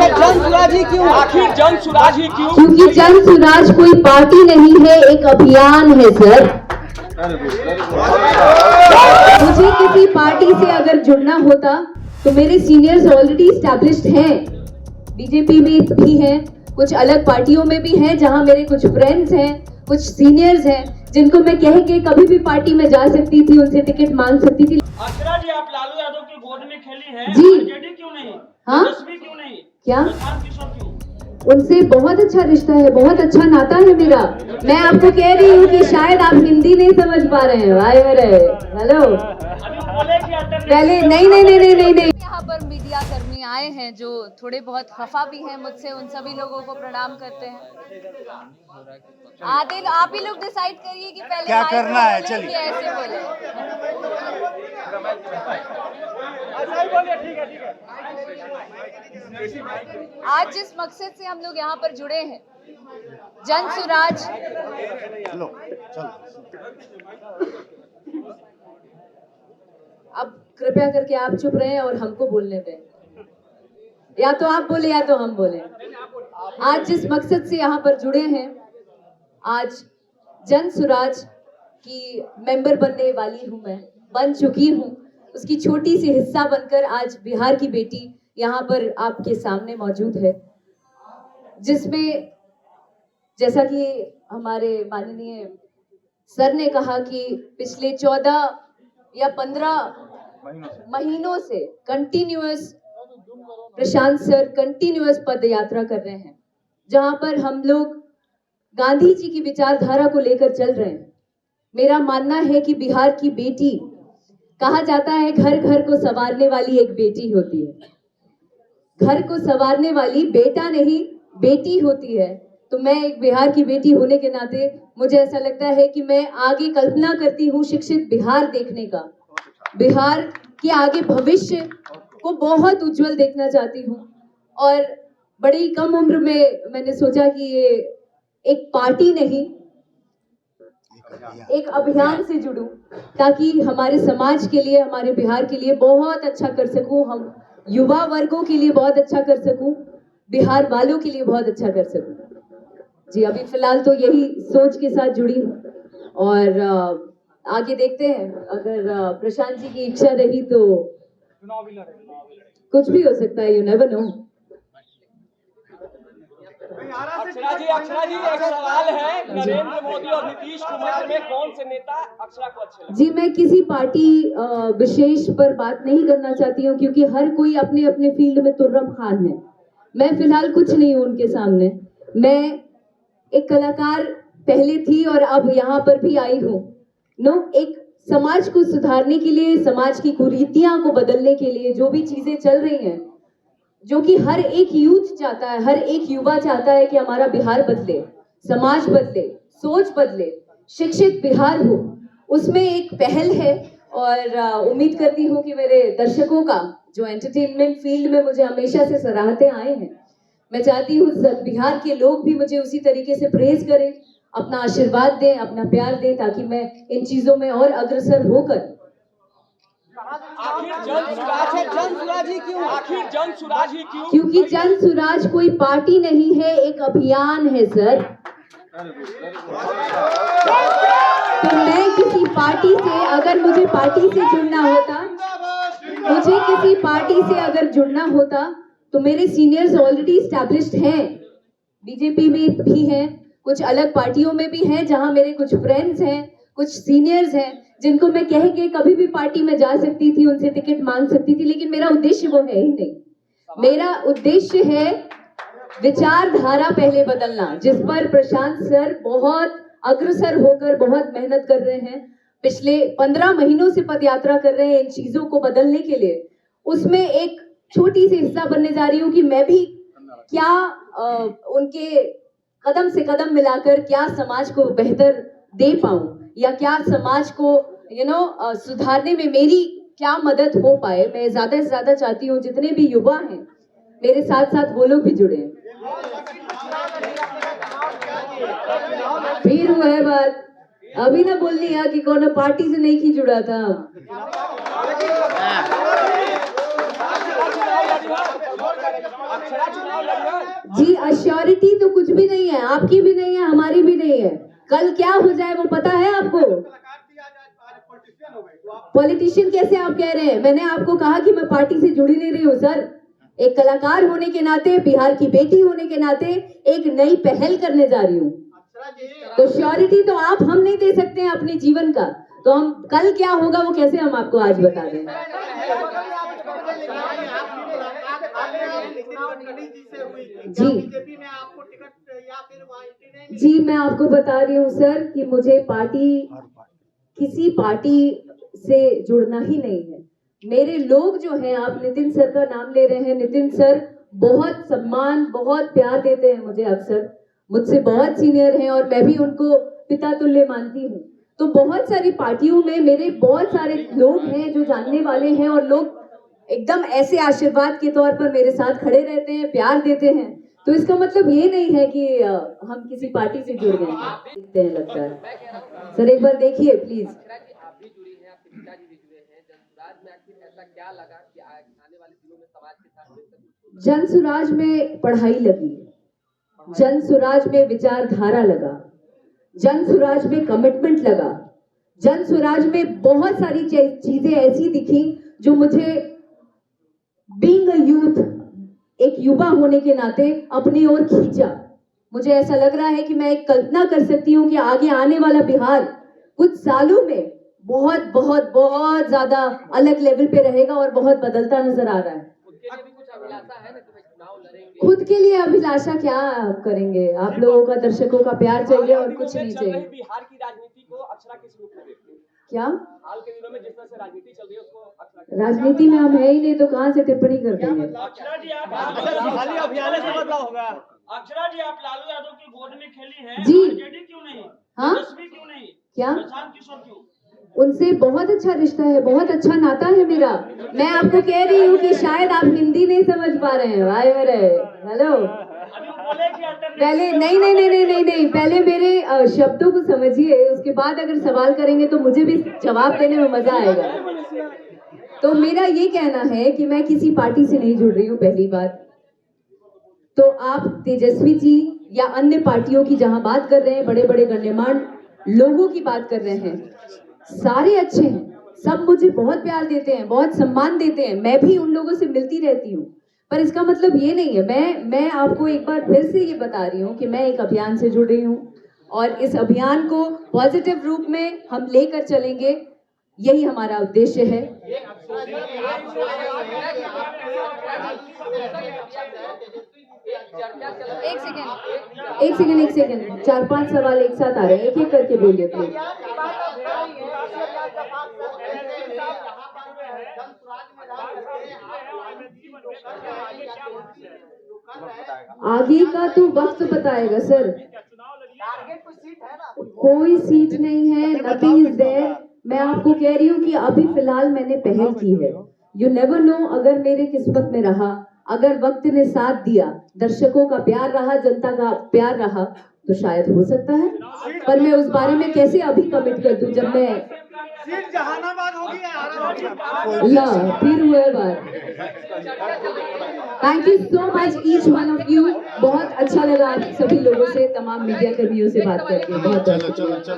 जन सुराज ही क्यों? आखिर जन सुराज ही क्यों? क्योंकि जन सुराज कोई पार्टी नहीं है, एक अभियान है सर। मुझे किसी पार्टी से अगर जुड़ना होता तो मेरे सीनियर्स ऑलरेडी स्टैब्लिश्ड हैं, बीजेपी में भी हैं, कुछ अलग पार्टियों में भी हैं, जहां मेरे कुछ फ्रेंड्स हैं, कुछ सीनियर्स हैं, जिनको मैं कह के कभी भी पार्टी में जा सकती थी, उनसे टिकट मांग सकती थी। अक्षरा जी, आप लालू यादव की गोद में खेली हैं, जी। आरजेडी क्यों नहीं? हाँ? तेजस्वी क्यों नहीं? क्या? प्रशांत किशोर क्यों? उनसे बहुत अच्छा रिश्ता है, बहुत अच्छा नाता है मेरा। मैं आपको कह रही हूँ कि शायद आप हिंदी नहीं समझ पा रहे हैं भाई मेरे। हेलो, अभी बोले कि पहले नहीं। यहाँ पर मीडिया कर्मी आए हैं जो थोड़े बहुत खफा भी हैं मुझसे, उन सभी लोगों को प्रणाम करते हैं। आदिल, आप ही लोग डिसाइड करिए कि पहले क्या करना है, चलिए। ऐसे बोले। आज जिस मकसद से हम लोग यहाँ पर जुड़े हैं, जन सुराज, चलो चलो। अब कृपया करके आप चुप रहें और हमको बोलने दें। या तो आप बोले या तो हम बोले। आज जिस मकसद से यहाँ पर जुड़े हैं, आज जन सुराज की मेंबर बनने वाली हूँ, मैं बन चुकी हूँ, उसकी छोटी सी हिस्सा बनकर आज बिहार की बेटी यहाँ पर आपके सामने मौजूद है, जिसमें जैसा कि हमारे माननीय सर ने कहा कि पिछले 14 या 15 महीनों से कंटिन्यूअस प्रशांत सर कंटिन्यूअस पद यात्रा कर रहे हैं, जहां पर हम लोग गांधी जी की विचारधारा को लेकर चल रहे हैं। मेरा मानना है कि बिहार की बेटी, कहा जाता है घर घर को संवारने वाली एक बेटी होती है, घर को संवारने वाली बेटा नहीं बेटी होती है। तो मैं एक बिहार की बेटी होने के नाते मुझे ऐसा लगता है कि मैं आगे कल्पना करती हूँ शिक्षित बिहार देखने का, बिहार के आगे भविष्य को बहुत उज्जवल देखना चाहती हूँ। और बड़ी कम उम्र में मैंने सोचा कि ये एक पार्टी नहीं, एक अभियान से जुड़ूं, ताकि हमारे समाज के लिए, हमारे बिहार के लिए बहुत अच्छा कर सकूं, हम युवा वर्गों के लिए बहुत अच्छा कर सकूं, बिहार वालों के लिए बहुत अच्छा कर सकूं। जी, अभी फिलहाल तो यही सोच के साथ जुड़ी हूँ और आगे देखते हैं, अगर प्रशांत जी की इच्छा रही तो कुछ भी हो सकता है, यू नेवर नो। अक्षरा जी एक सवाल है, नरेंद्र मोदी और नीतीश कुमार में कौन से नेता अक्षरा को अच्छे लगते? जी, मैं किसी पार्टी विशेष पर बात नहीं करना चाहती हूँ, क्योंकि हर कोई अपने अपने फील्ड में तुर्रम खान है। मैं फिलहाल कुछ नहीं हूँ उनके सामने। मैं एक कलाकार पहले थी और अब यहाँ पर भी आई हूँ। एक समाज को सुधारने के लिए, समाज की कुरीतियां को बदलने के लिए जो भी चीजें चल रही हैं, जो कि हर एक यूथ चाहता है, हर एक युवा चाहता है कि हमारा बिहार बदले, समाज बदले, सोच बदले, शिक्षित बिहार हो, उसमें एक पहल है। और उम्मीद करती हूँ कि मेरे दर्शकों का, जो एंटरटेनमेंट फील्ड में मुझे हमेशा से सराहते आए हैं, मैं चाहती हूँ बिहार के लोग भी मुझे उसी तरीके से प्रेज करें, अपना आशीर्वाद दें, अपना प्यार दें, ताकि मैं इन चीजों में और अग्रसर होकर। आखिर जन सुराज है, जन सुराज ही क्यों? आखिर जन सुराज ही क्यों? क्योंकि जन सुराज कोई पार्टी नहीं है, एक अभियान है सर। तो मैं किसी पार्टी से, अगर मुझे पार्टी से जुड़ना होता, मुझे किसी पार्टी से अगर जुड़ना होता तो मेरे सीनियर्स ऑलरेडी स्टैब्लिश्ड हैं, बीजेपी में भी हैं, कुछ अलग पार्टियों में भी हैं, जहां मेरे कुछ फ्रेंड्स हैं, कुछ सीनियर्स हैं, जिनको मैं कह के कभी भी पार्टी में जा सकती थी, उनसे टिकट मांग सकती थी, लेकिन मेरा उद्देश्य वो है ही नहीं। मेरा उद्देश्य है विचारधारा पहले बदलना, जिस पर प्रशांत सर बहुत अग्रसर होकर बहुत मेहनत कर रहे हैं, पिछले 15 महीनों से पदयात्रा कर रहे हैं इन चीजों को बदलने के लिए। उसमें एक छोटी सी हिस्सा बनने जा रही हूँ कि मैं भी क्या उनके कदम से कदम मिलाकर क्या समाज को बेहतर दे पाऊं, या क्या समाज को सुधारने में मेरी क्या मदद हो पाए। मैं ज्यादा से ज्यादा चाहती हूँ जितने भी युवा हैं मेरे साथ साथ वो लोग भी जुड़े। फिर वो है बात, अभी ना बोलनी है कि कौन पार्टी से नहीं की जुड़ा था। अक्षरा चुनाव लड़िए। जी अश्योरिटी तो कुछ भी नहीं है, आपकी भी नहीं है, हमारी भी नहीं है। कल क्या हो जाए वो पता है आपको? पॉलिटिशियन कैसे आप कह रहे हैं? मैंने आपको कहा कि मैं पार्टी से जुड़ी नहीं रही हूँ सर। एक कलाकार होने के नाते, बिहार की बेटी होने के नाते एक नई पहल करने जा रही हूँ। तो श्योरिटी तो आप हम नहीं दे सकते हैं अपने जीवन का, तो हम कल क्या होगा वो कैसे हम आपको आज बता दें? जी जी मैं आपको बता रही हूँ सर कि मुझे किसी पार्टी से जुड़ना ही नहीं है। मेरे लोग जो हैं, आप नितिन सर का नाम ले रहे हैं, नितिन सर बहुत सम्मान, बहुत प्यार देते हैं मुझे अक्सर, मुझसे बहुत सीनियर हैं और मैं भी उनको पिता तुल्य मानती हूँ। तो बहुत सारी पार्टियों में मेरे बहुत सारे लोग हैं जो जानने वाले हैं और लोग एकदम ऐसे आशीर्वाद के तौर पर मेरे साथ खड़े रहते हैं, प्यार देते हैं। तो इसका मतलब ये नहीं है कि हम किसी पार्टी से जुड़ गए हैं, देखते हैं लगता है। सर एक बार देखिए प्लीज। आप भी जुड़ी हैं, आपके पिताजी भी जुड़े हैं जनसुराज में, आखिर ऐसा क्या लगा कि आने वाले दिनों में समाज के साथ? जनसुराज में पढ़ाई लगी, जनसुराज में विचारधारा लगा, जनसुराज में कमिटमेंट लगा, जनसुराज में बहुत सारी चीजें ऐसी दिखी जो मुझे बीइंग अ यूथ, एक युवा होने के नाते अपनी ओर खींचा। मुझे ऐसा लग रहा है कि मैं एक कल्पना कर सकती हूँ कि आगे आने वाला बिहार कुछ सालों में बहुत बहुत बहुत ज्यादा अलग लेवल पे रहेगा और बहुत बदलता नजर आ रहा है। खुद के लिए अभिलाषा क्या आप करेंगे? आप लोगों का, दर्शकों का प्यार चाहिए और कुछ नहीं चाहिए। बिहार की राजनीति को अक्षरा किस रूप में देखती है? क्या हाल के दिनों में जिस तरह से राजनीति चल रही है उसको अक्षरा? राजनीति में हम है ही नहीं तो कहाँ से टिप्पणी कर देंगे? अक्षरा जी आप अभियान से बदलाव होगा। अक्षरा जी आप लालू यादव की गोद में खेली हैं, जी। आरजेडी क्यों नहीं? हाँ? तेजस्वी क्यों नहीं? क्या? प्रशांत किशोर क्यों? उनसे बहुत अच्छा रिश्ता है, बहुत अच्छा नाता है मेरा। मैं आपको कह रही हूँ कि शायद आप हिंदी नहीं समझ पा रहे हैं भाई मेरे। हेलो, अभी वो बोले कि पहले नहीं, पहले मेरे शब्दों को समझिए, उसके बाद अगर सवाल करेंगे तो मुझे भी जवाब देने में मजा आएगा। तो मेरा ये कहना है कि मैं किसी पार्टी से नहीं जुड़ रही हूँ, पहली बात। तो आप तेजस्वी जी या अन्य पार्टियों की जहां बात कर रहे हैं, बड़े बड़े गण्यमान्य लोगों की बात कर रहे हैं, सारे अच्छे हैं, सब मुझे बहुत प्यार देते हैं, बहुत सम्मान देते हैं, मैं भी उन लोगों से मिलती रहती हूँ। पर इसका मतलब ये नहीं है, मैं आपको एक बार फिर से ये बता रही हूँ कि मैं एक अभियान से जुड़ रही हूँ और इस अभियान को पॉजिटिव रूप में हम लेकर चलेंगे, यही हमारा उद्देश्य है। एक सेकंड, 4-5 सवाल एक साथ आ रहे हैं, एक एक करके बोलिए प्लीज। आगे का तो वक्त बताएगा सर। कोई सीट नहीं है, नथिंग इज देयर। मैं आपको कह रही हूँ कि अभी फिलहाल मैंने पहल की है। यू नेवर नो, अगर मेरे किस्मत में रहा, अगर वक्त ने साथ दिया, दर्शकों का प्यार रहा, जनता का प्यार रहा, तो शायद हो सकता है। पर मैं उस बारे में कैसे अभी कमिट कर दूं जब मैं सीट जहानाबाद होगी। ला फिर हुए बात। Thank you so much each one of you. बहुत अच्छा लगा आप सभी लोगों से, तमाम मीडिया कर्मियों से बात करके। बहुत चलो।